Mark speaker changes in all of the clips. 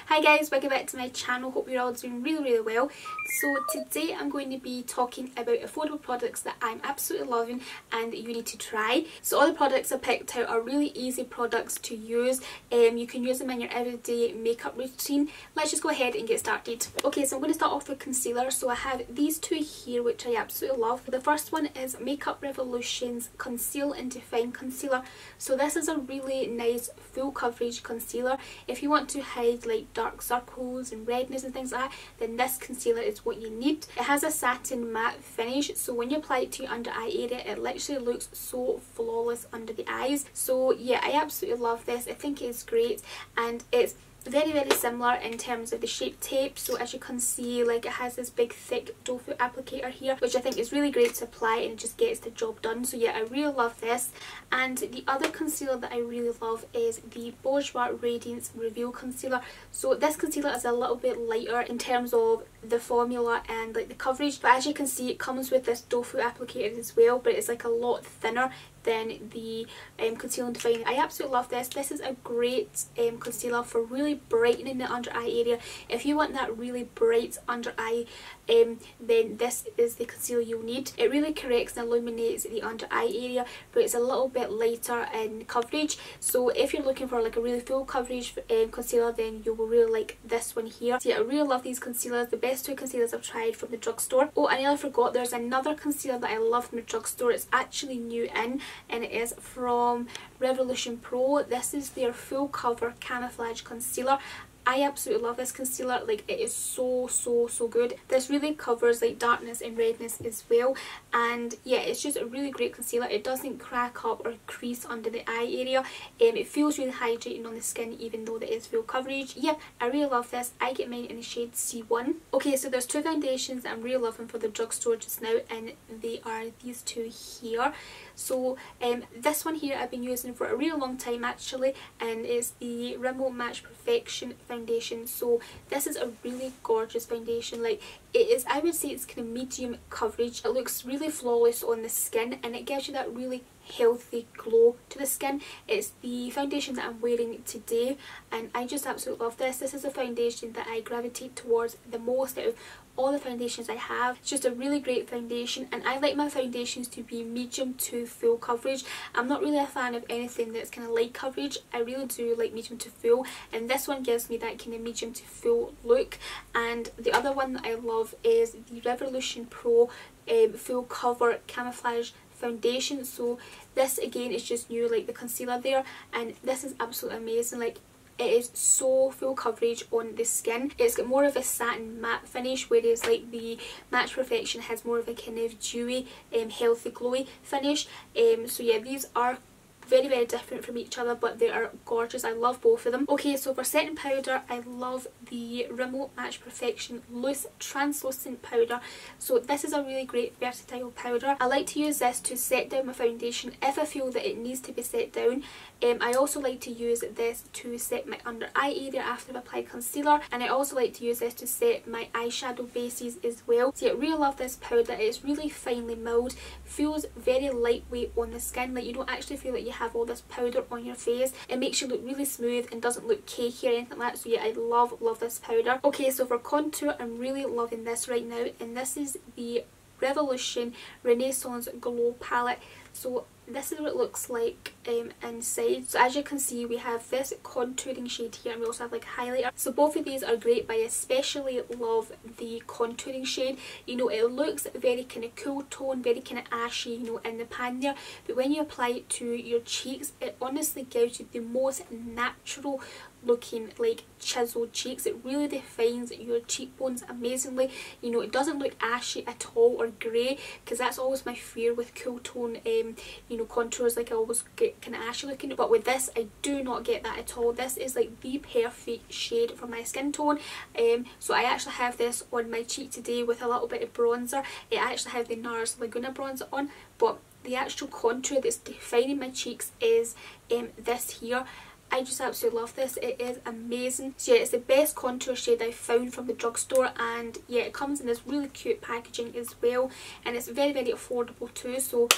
Speaker 1: Hi guys, welcome back to my channel. Hope you're all doing really well. So today I'm going to be talking about affordable products that I'm absolutely loving and that you need to try. So all the products I picked out are really easy products to use. You can use them in your everyday makeup routine. Let's just go ahead and get started. Okay, so I'm going to start off with concealer. So I have these two here which I absolutely love. The first one is Makeup Revolution's Conceal and Define Concealer. So this is a really nice full coverage concealer. If you want to hide like dark circles and redness and things like that, then this concealer is what you need. It has a satin matte finish, so when you apply it to your under eye area, it literally looks so flawless under the eyes. So yeah, I absolutely love this. I think it's great, and it's very similar in terms of the shape tape. So as you can see, like, it has this big thick doe foot applicator here, which I think is really great to apply and it just gets the job done. So yeah, I really love this. And the other concealer that I really love is the Bourjois Radiance Reveal Concealer. So this concealer is a little bit lighter in terms of the formula and like the coverage, but as you can see, it comes with this doe foot applicator as well, but it's like a lot thinner than the Conceal and Define. I absolutely love this. This is a great concealer for really brightening the under eye area. If you want that really bright under eye, then this is the concealer you'll need. It really corrects and illuminates the under eye area, but it's a little bit lighter in coverage. So if you're looking for like a really full coverage concealer, then you will really like this one here. So yeah, I really love these concealers. The best two concealers I've tried from the drugstore. Oh, I nearly forgot, there's another concealer that I love from the drugstore. It's actually new in, and it is from Revolution Pro. This is their full cover camouflage concealer. I absolutely love this concealer. Like, it is so good. This really covers like darkness and redness as well, and yeah, it's just a really great concealer. It doesn't crack up or crease under the eye area. It feels really hydrating on the skin even though it is full coverage. Yeah, I really love this. I get mine in the shade C1. Okay, so there's two foundations that I'm really loving for the drugstore just now, and they are these two here. So this one here I've been using for a really long time actually, and it's the Rimmel Match Perfection foundation. So this is a really gorgeous foundation. Like, it is, I would say it's kind of medium coverage. It looks really flawless on the skin, and it gives you that really healthy glow to the skin. It's the foundation that I'm wearing today, and I just absolutely love this. This is a foundation that I gravitate towards the most out of all the foundations I have. It's just a really great foundation, and I like my foundations to be medium to full coverage. I'm not really a fan of anything that's kind of light coverage. I really do like medium to full, and this one gives me that kind of medium to full look. And the other one that I love is the Revolution Pro full cover camouflage foundation. So this again is just new, like the concealer there, and this is absolutely amazing. Like, it is so full coverage on the skin. It's got more of a satin matte finish, whereas like the Match Perfection has more of a kind of dewy, healthy, glowy finish. So yeah, these are very different from each other, but they are gorgeous. I love both of them. Okay, so for setting powder, I love the Rimmel Match Perfection Loose Translucent Powder. So this is a really great versatile powder. I like to use this to set down my foundation if I feel that it needs to be set down. I also like to use this to set my under eye area after I've applied concealer, and I also like to use this to set my eyeshadow bases as well. So yeah, I really love this powder. It's really finely milled, feels very lightweight on the skin. Like, you don't actually feel like you have all this powder on your face. It makes you look really smooth and doesn't look cakey or anything like that. So yeah, I love this powder. Okay, so for contour, I'm really loving this right now, and this is the Revolution Renaissance Glow Palette. So this is what it looks like inside. So as you can see, we have this contouring shade here, and we also have like highlighter. So both of these are great, but I especially love the contouring shade. You know, it looks very kind of cool tone, very kind of ashy, you know, in the pan there, but when you apply it to your cheeks, it honestly gives you the most natural looking, like, chiseled cheeks. It really defines your cheekbones amazingly. You know, it doesn't look ashy at all or grey, because that's always my fear with cool tone you know, contours. Like, I always get kind of ashy looking, but with this I do not get that at all. This is like the perfect shade for my skin tone. So I actually have this on my cheek today with a little bit of bronzer. I actually have the NARS Laguna bronzer on, but the actual contour that's defining my cheeks is this here. I just absolutely love this. It is amazing. So yeah, it's the best contour shade I've found from the drugstore, and yeah, it comes in this really cute packaging as well, and it's very, very affordable too, so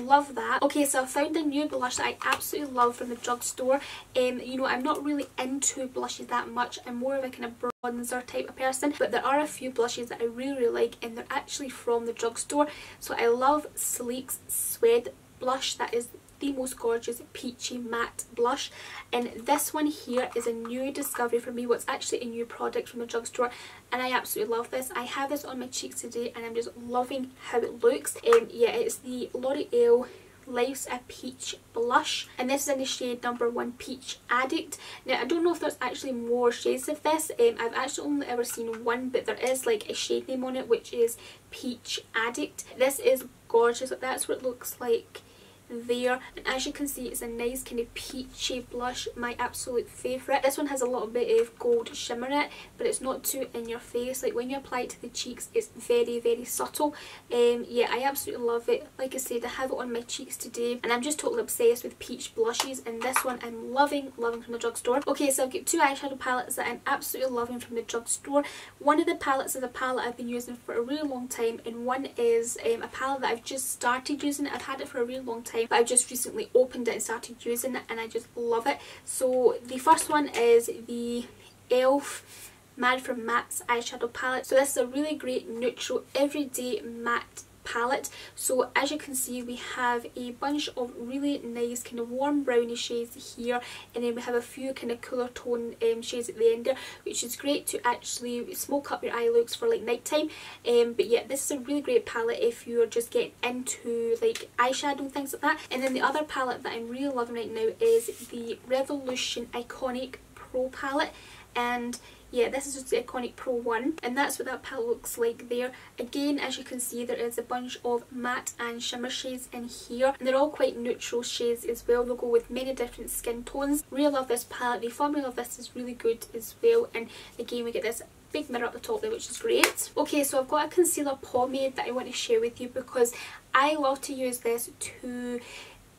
Speaker 1: love that. Okay, so I found a new blush that I absolutely love from the drugstore. You know, I'm not really into blushes that much. I'm more of a kind of bronzer type of person, but there are a few blushes that I really, really like, and they're actually from the drugstore. So I love Sleek's Suede blush. That is the most gorgeous peachy matte blush, and this one here is a new discovery for me. What's actually a new product from the drugstore, and I absolutely love this. I have this on my cheeks today and I'm just loving how it looks. Yeah, it's the L'Oreal Life's a Peach blush, and this is in the shade number 1 Peach Addict. Now I don't know if there's actually more shades of this. I've actually only ever seen one, but there is like a shade name on it, which is Peach Addict. This is gorgeous. That's what it looks like there, and as you can see, it's a nice kind of peachy blush, my absolute favourite. This one has a little bit of gold shimmer in it, but it's not too in your face. Like when you apply it to the cheeks, it's very, very subtle. Yeah, I absolutely love it. Like I said, I have it on my cheeks today, and I'm just totally obsessed with peach blushes, and this one I'm loving from the drugstore. Okay, so I've got two eyeshadow palettes that I'm absolutely loving from the drugstore. One of the palettes is a palette I've been using for a really long time, and one is a palette that I've just started using. I've had it for a really long time, but I've just recently opened it and started using it, and I just love it. So the first one is the e.l.f. Mad for Mattes eyeshadow palette. So this is a really great neutral everyday matte palette. So as you can see, we have a bunch of really nice kind of warm brownie shades here, and then we have a few kind of cooler tone shades at the end there, which is great to actually smoke up your eye looks for like nighttime. But yeah, this is a really great palette if you're just getting into like eyeshadow and things like that. And then the other palette that I'm really loving right now is the Revolution Iconic Pro palette, and yeah, this is just the Iconic Pro 1, and that's what that palette looks like there. Again, as you can see, there is a bunch of matte and shimmer shades in here, and they're all quite neutral shades as well. They'll go with many different skin tones. Really love this palette. The formula of this is really good as well, and again we get this big mirror up the top there, which is great. Okay, so I've got a concealer pomade that I want to share with you because I love to use this to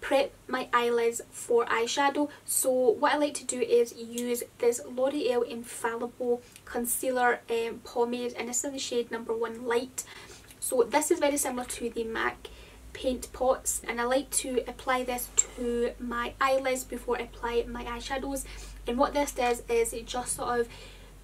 Speaker 1: prep my eyelids for eyeshadow. So what I like to do is use this L'Oreal Infallible concealer pomade, and it's in the shade number 1 Light. So this is very similar to the MAC paint pots, and I like to apply this to my eyelids before I apply my eyeshadows. And what this does is it just sort of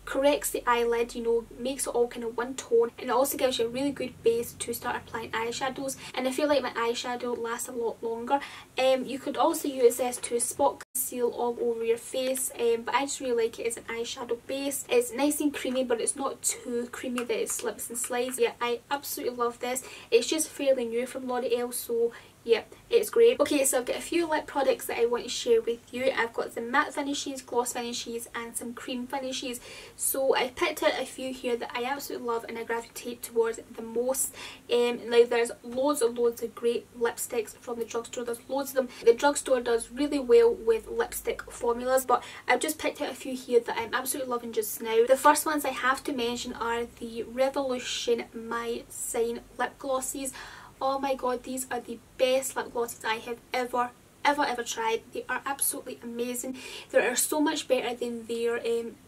Speaker 1: corrects the eyelid, you know, makes it all kind of one tone, and it also gives you a really good base to start applying eyeshadows. And I feel like my eyeshadow lasts a lot longer. You could also use this to spot conceal all over your face, but I just really like it as an eyeshadow base. It's nice and creamy, but it's not too creamy that it slips and slides. Yeah, I absolutely love this. It's just fairly new from L'Oreal, so yeah, it's great. Okay, so I've got a few lip products that I want to share with you. I've got some matte finishes, gloss finishes, and some cream finishes. So I picked out a few here that I absolutely love and I gravitate towards the most. Now there's loads of great lipsticks from the drugstore. There's loads of them. The drugstore does really well with lipstick formulas, but I've just picked out a few here that I'm absolutely loving just now. The first ones I have to mention are the Revolution My Sign lip glosses. Oh my god, these are the best lip glosses I have ever tried. They are absolutely amazing. They are so much better than their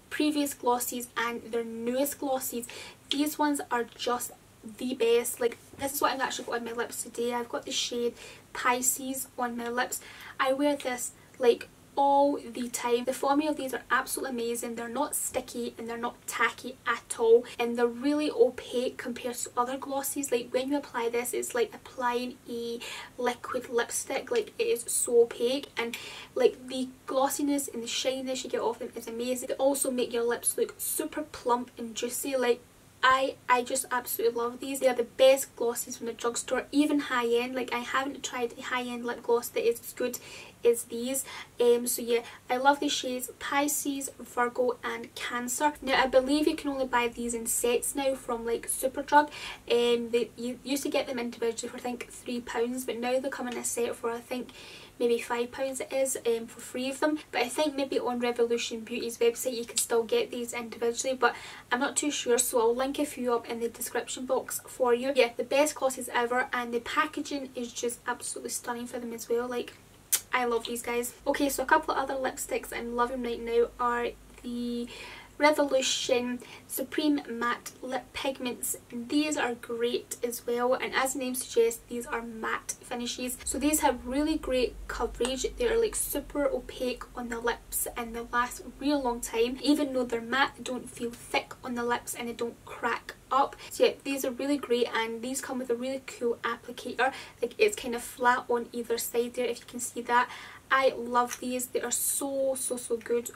Speaker 1: previous glosses and their newest glosses. These ones are just the best. Like, this is what I've actually got on my lips today. I've got the shade Pisces on my lips. I wear this like all the time. The formula of these are absolutely amazing. They're not sticky and they're not tacky at all, and they're really opaque compared to other glosses. Like when you apply this, it's like applying a liquid lipstick. Like, it is so opaque, and like the glossiness and the shininess you get off them is amazing. They also make your lips look super plump and juicy. Like, I just absolutely love these. They are the best glosses from the drugstore, even high end. Like, I haven't tried a high end lip gloss that is as good as these. So yeah, I love these shades Pisces, Virgo and Cancer. Now I believe you can only buy these in sets now from like Superdrug. You used to get them individually for I think £3, but now they come in a set for I think maybe £5 it is, for 3 of them. But I think maybe on Revolution Beauty's website you can still get these individually, but I'm not too sure, so I'll link a few up in the description box for you. Yeah, the best glosses ever, and the packaging is just absolutely stunning for them as well. Like, I love these guys. Okay, so a couple of other lipsticks I'm loving right now are the Revolution Supreme Matte Lip Pigments. These are great as well, and as the name suggests, these are matte finishes, so these have really great coverage. They're like super opaque on the lips and they last a real long time. Even though they're matte, they don't feel thick on the lips and they don't crack up. So yeah, these are really great, and these come with a really cool applicator. Like, it's kind of flat on either side there, if you can see that. I love these. They are so good.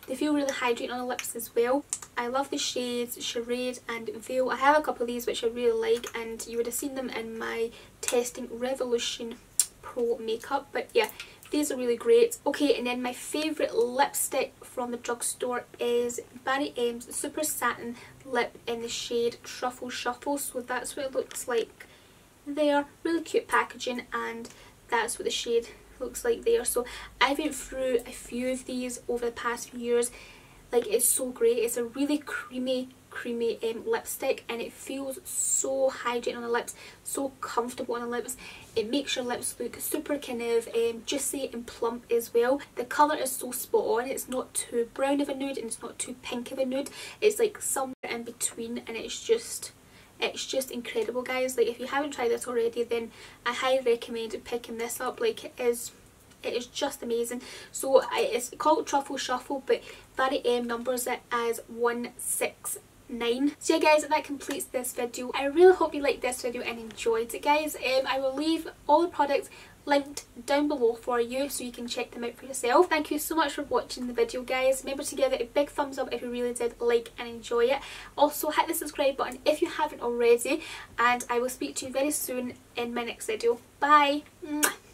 Speaker 1: They feel really hydrating on the lips as well. I love the shades Charade and Veil. I have a couple of these which I really like, and you would have seen them in my testing Revolution Pro makeup. But yeah, these are really great. Okay, and then my favourite lipstick from the drugstore is Barry M's Super Satin Lip in the shade Truffle Shuffle. So that's what it looks like there. Really cute packaging, and that's what the shade looks like there. So I went through a few of these over the past few years. Like, it's so great. It's a really creamy lipstick, and it feels so hydrating on the lips, so comfortable on the lips. It makes your lips look super kind of juicy and plump as well. The colour is so spot on. It's not too brown of a nude and it's not too pink of a nude. It's like somewhere in between, and it's just incredible, guys. Like, if you haven't tried this already, then I highly recommend picking this up. Like, it is just amazing. So it's called Truffle Shuffle, but Barry M numbers it as 169. So yeah, guys, that completes this video. I really hope you liked this video and enjoyed it, guys. I will leave all the products linked down below for you so you can check them out for yourself. Thank you so much for watching the video, guys. Remember to give it a big thumbs up if you really did like and enjoy it. Also, hit the subscribe button if you haven't already, and I will speak to you very soon in my next video. Bye! Mwah.